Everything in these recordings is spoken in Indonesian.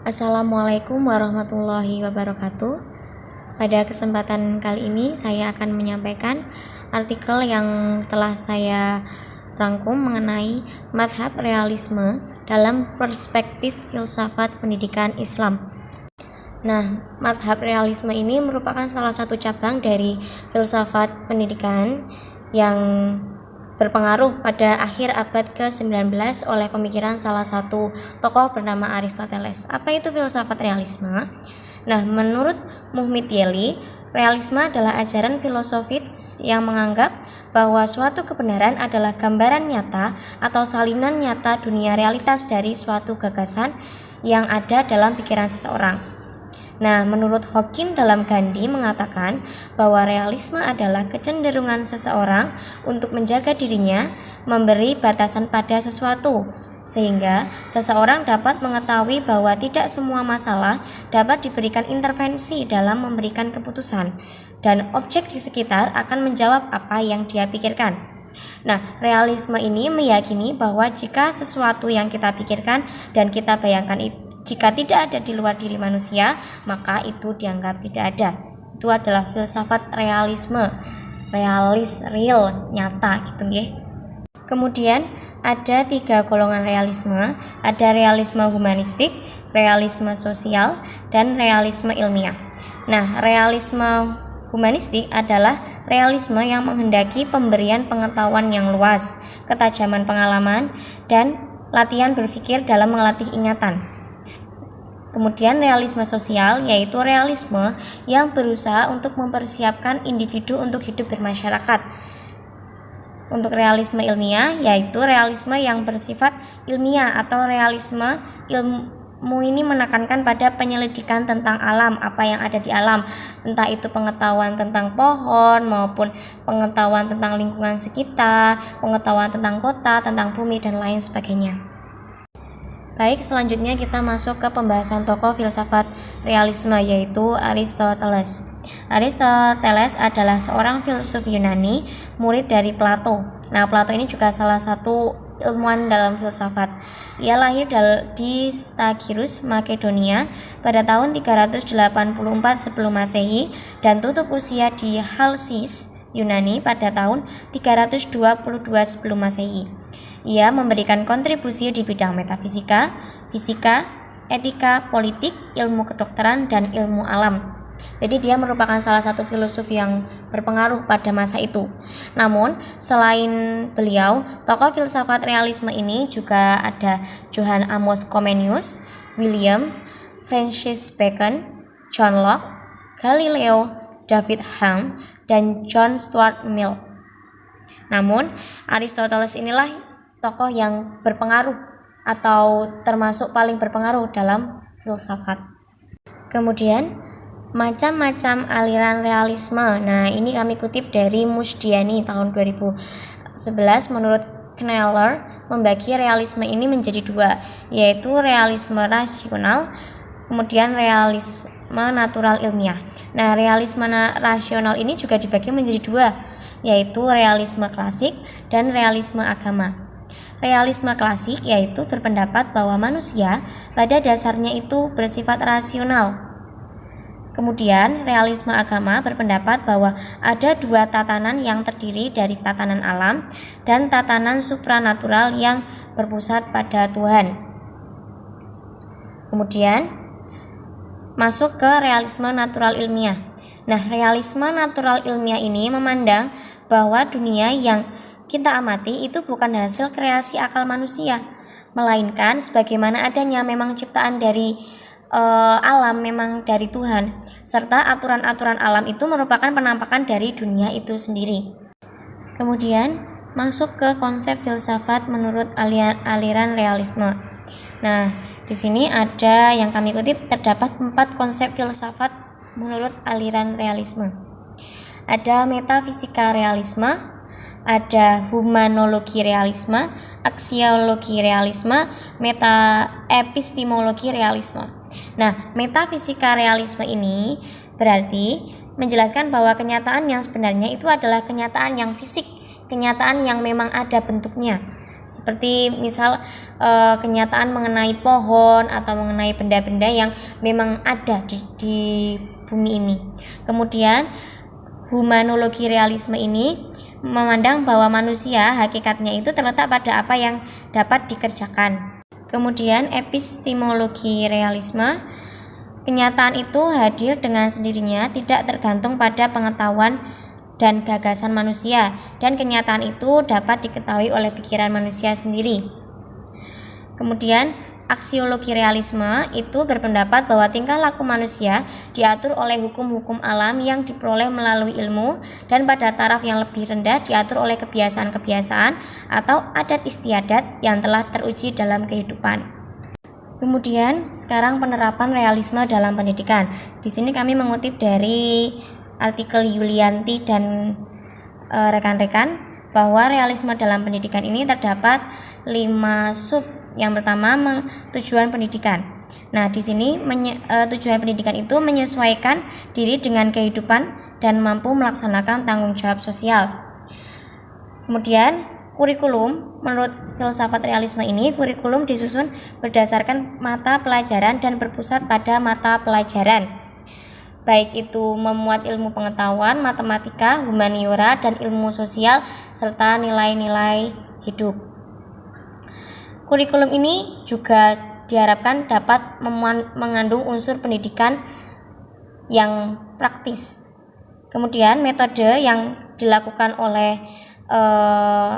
Assalamualaikum warahmatullahi wabarakatuh. Pada kesempatan kali ini saya akan menyampaikan artikel yang telah saya rangkum mengenai mazhab realisme dalam perspektif filsafat pendidikan Islam. Nah, mazhab realisme ini merupakan salah satu cabang dari filsafat pendidikan yang berpengaruh pada akhir abad ke-19 oleh pemikiran salah satu tokoh bernama Aristoteles. Apa itu filsafat realisme? Nah, menurut Muhammad Yeli, realisme adalah ajaran filosofis yang menganggap bahwa suatu kebenaran adalah gambaran nyata atau salinan nyata dunia realitas dari suatu gagasan yang ada dalam pikiran seseorang. Nah, menurut Hawking dalam Gandhi mengatakan bahwa realisme adalah kecenderungan seseorang untuk menjaga dirinya, memberi batasan pada sesuatu, sehingga seseorang dapat mengetahui bahwa tidak semua masalah dapat diberikan intervensi dalam memberikan keputusan, dan objek di sekitar akan menjawab apa yang dia pikirkan. Nah, realisme ini meyakini bahwa jika sesuatu yang kita pikirkan dan kita bayangkan jika tidak ada di luar diri manusia, maka itu dianggap tidak ada. Itu adalah filsafat realisme, real, nyata gitu ya. Kemudian ada 3 golongan realisme, ada realisme humanistik, realisme sosial, dan realisme ilmiah. Nah, realisme humanistik adalah realisme yang menghendaki pemberian pengetahuan yang luas, ketajaman pengalaman, dan latihan berpikir dalam melatih ingatan. Kemudian realisme sosial yaitu realisme yang berusaha untuk mempersiapkan individu untuk hidup bermasyarakat. Untuk realisme ilmiah yaitu realisme yang bersifat ilmiah atau realisme ilmu ini menekankan pada penyelidikan tentang alam, apa yang ada di alam, entah itu pengetahuan tentang pohon maupun pengetahuan tentang lingkungan sekitar, pengetahuan tentang kota, tentang bumi dan lain sebagainya. Baik, selanjutnya kita masuk ke pembahasan tokoh filsafat realisme yaitu Aristoteles. Aristoteles adalah seorang filsuf Yunani, murid dari Plato. Nah, Plato ini juga salah satu ilmuwan dalam filsafat. Ia lahir di Stagirus, Makedonia pada tahun 384 sebelum Masehi dan tutup usia di Chalcis, Yunani pada tahun 322 sebelum Masehi. Ia memberikan kontribusi di bidang metafisika, fisika, etika, politik, ilmu kedokteran, dan ilmu alam. Jadi dia merupakan salah satu filosof yang berpengaruh pada masa itu. Namun, selain beliau, tokoh filsafat realisme ini juga ada Johannes Amos Comenius, William Francis Bacon, John Locke, Galileo, David Hume, dan John Stuart Mill. Namun, Aristoteles inilah tokoh yang berpengaruh atau termasuk paling berpengaruh dalam filsafat. Kemudian macam-macam aliran realisme. Nah, ini kami kutip dari Musdiani tahun 2011. Menurut Kneller membagi realisme ini menjadi 2, yaitu realisme rasional, kemudian realisme natural ilmiah. Nah, realisme rasional ini juga dibagi menjadi 2, yaitu realisme klasik dan realisme agama. Realisme klasik yaitu berpendapat bahwa manusia pada dasarnya itu bersifat rasional. Kemudian realisme agama berpendapat bahwa ada 2 tatanan yang terdiri dari tatanan alam dan tatanan supranatural yang berpusat pada Tuhan. Kemudian masuk ke realisme natural ilmiah. Nah, realisme natural ilmiah ini memandang bahwa dunia yang kita amati itu bukan hasil kreasi akal manusia, melainkan sebagaimana adanya memang ciptaan dari alam, memang dari Tuhan, serta aturan-aturan alam itu merupakan penampakan dari dunia itu sendiri. Kemudian masuk ke konsep filsafat menurut aliran realisme. Nah, di sini ada yang kami kutip, terdapat 4 konsep filsafat menurut aliran realisme. Ada metafisika realisme, ada humanologi realisme, aksiologi realisme, epistemologi realisme. Nah, metafisika realisme ini berarti menjelaskan bahwa kenyataan yang sebenarnya itu adalah kenyataan yang fisik, kenyataan yang memang ada bentuknya. seperti misal kenyataan mengenai pohon atau mengenai benda-benda yang memang ada di bumi ini. Kemudian humanologi realisme ini memandang bahwa manusia hakikatnya itu terletak pada apa yang dapat dikerjakan. Kemudian epistemologi realisme, kenyataan itu hadir dengan sendirinya, tidak tergantung pada pengetahuan dan gagasan manusia, dan kenyataan itu dapat diketahui oleh pikiran manusia sendiri. Kemudian aksiologi realisme itu berpendapat bahwa tingkah laku manusia diatur oleh hukum-hukum alam yang diperoleh melalui ilmu, dan pada taraf yang lebih rendah diatur oleh kebiasaan-kebiasaan atau adat istiadat yang telah teruji dalam kehidupan. Kemudian sekarang penerapan realisme dalam pendidikan. Di sini kami mengutip dari artikel Yulianti dan rekan-rekan bahwa realisme dalam pendidikan ini terdapat 5 sub. Yang pertama, tujuan pendidikan. Nah, di sini tujuan pendidikan itu menyesuaikan diri dengan kehidupan dan mampu melaksanakan tanggung jawab sosial. Kemudian kurikulum, menurut filsafat realisme ini, kurikulum disusun berdasarkan mata pelajaran dan berpusat pada mata pelajaran, baik itu memuat ilmu pengetahuan, matematika, humaniora, dan ilmu sosial, serta nilai-nilai hidup. Kurikulum ini juga diharapkan dapat mengandung unsur pendidikan yang praktis. Kemudian metode yang dilakukan oleh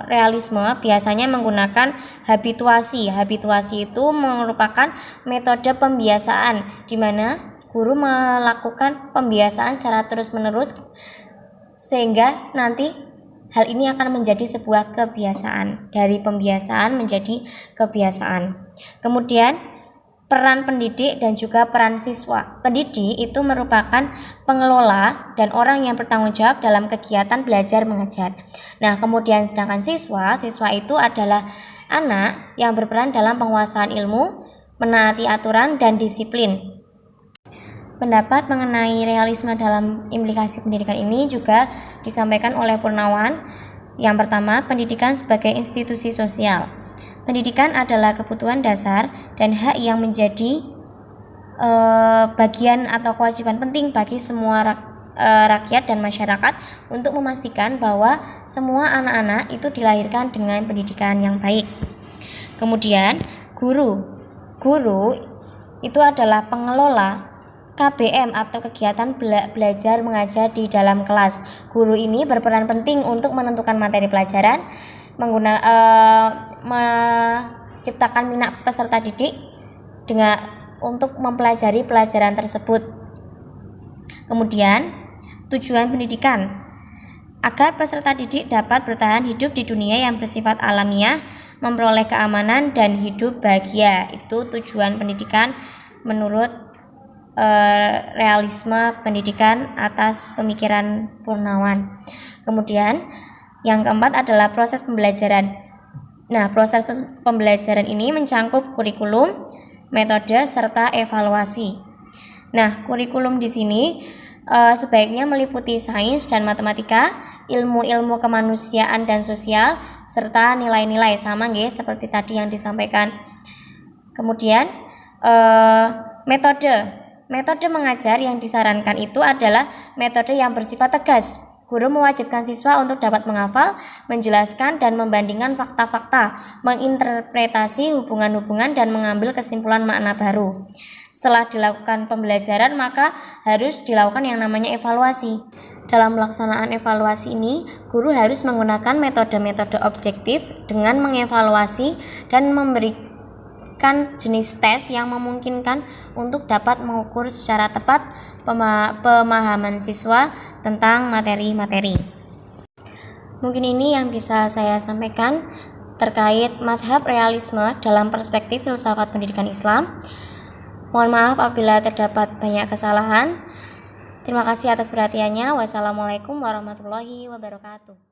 realisme biasanya menggunakan habituasi. Habituasi itu merupakan metode pembiasaan di mana guru melakukan pembiasaan secara terus-menerus sehingga nanti hal ini akan menjadi sebuah kebiasaan. Dari pembiasaan menjadi kebiasaan. Kemudian peran pendidik dan juga peran siswa. Pendidik itu merupakan pengelola dan orang yang bertanggung jawab dalam kegiatan belajar mengajar. Nah, kemudian sedangkan siswa itu adalah anak yang berperan dalam penguasaan ilmu, menaati aturan dan disiplin. Pendapat mengenai realisme dalam implikasi pendidikan ini juga disampaikan oleh Purnawan. Yang pertama, pendidikan sebagai institusi sosial. Pendidikan adalah kebutuhan dasar dan hak yang menjadi bagian atau kewajiban penting bagi semua rakyat dan masyarakat untuk memastikan bahwa semua anak-anak itu dilahirkan dengan pendidikan yang baik. Kemudian guru itu adalah pengelola KBM atau kegiatan belajar mengajar di dalam kelas. Guru ini berperan penting untuk menentukan materi pelajaran, menciptakan minat peserta didik untuk mempelajari pelajaran tersebut. Kemudian tujuan pendidikan agar peserta didik dapat bertahan hidup di dunia yang bersifat alamiah, memperoleh keamanan dan hidup bahagia. Itu tujuan pendidikan menurut realisme pendidikan atas pemikiran Purnawan. Kemudian yang keempat adalah proses pembelajaran. Nah, proses pembelajaran ini mencangkup kurikulum, metode, serta evaluasi. Nah, kurikulum di sini sebaiknya meliputi sains dan matematika, ilmu-ilmu kemanusiaan dan sosial, serta nilai-nilai sama nggih seperti tadi yang disampaikan. Kemudian metode mengajar yang disarankan itu adalah metode yang bersifat tegas. Guru mewajibkan siswa untuk dapat menghafal, menjelaskan dan membandingkan fakta-fakta, menginterpretasi hubungan-hubungan dan mengambil kesimpulan makna baru. Setelah dilakukan pembelajaran, maka harus dilakukan yang namanya evaluasi. Dalam pelaksanaan evaluasi ini, guru harus menggunakan metode-metode objektif dengan mengevaluasi dan memberikan jenis tes yang memungkinkan untuk dapat mengukur secara tepat pemahaman siswa tentang materi-materi. Mungkin ini yang bisa saya sampaikan terkait mazhab realisme dalam perspektif filsafat pendidikan Islam. Mohon maaf apabila terdapat banyak kesalahan. Terima kasih atas perhatiannya. Wassalamualaikum warahmatullahi wabarakatuh.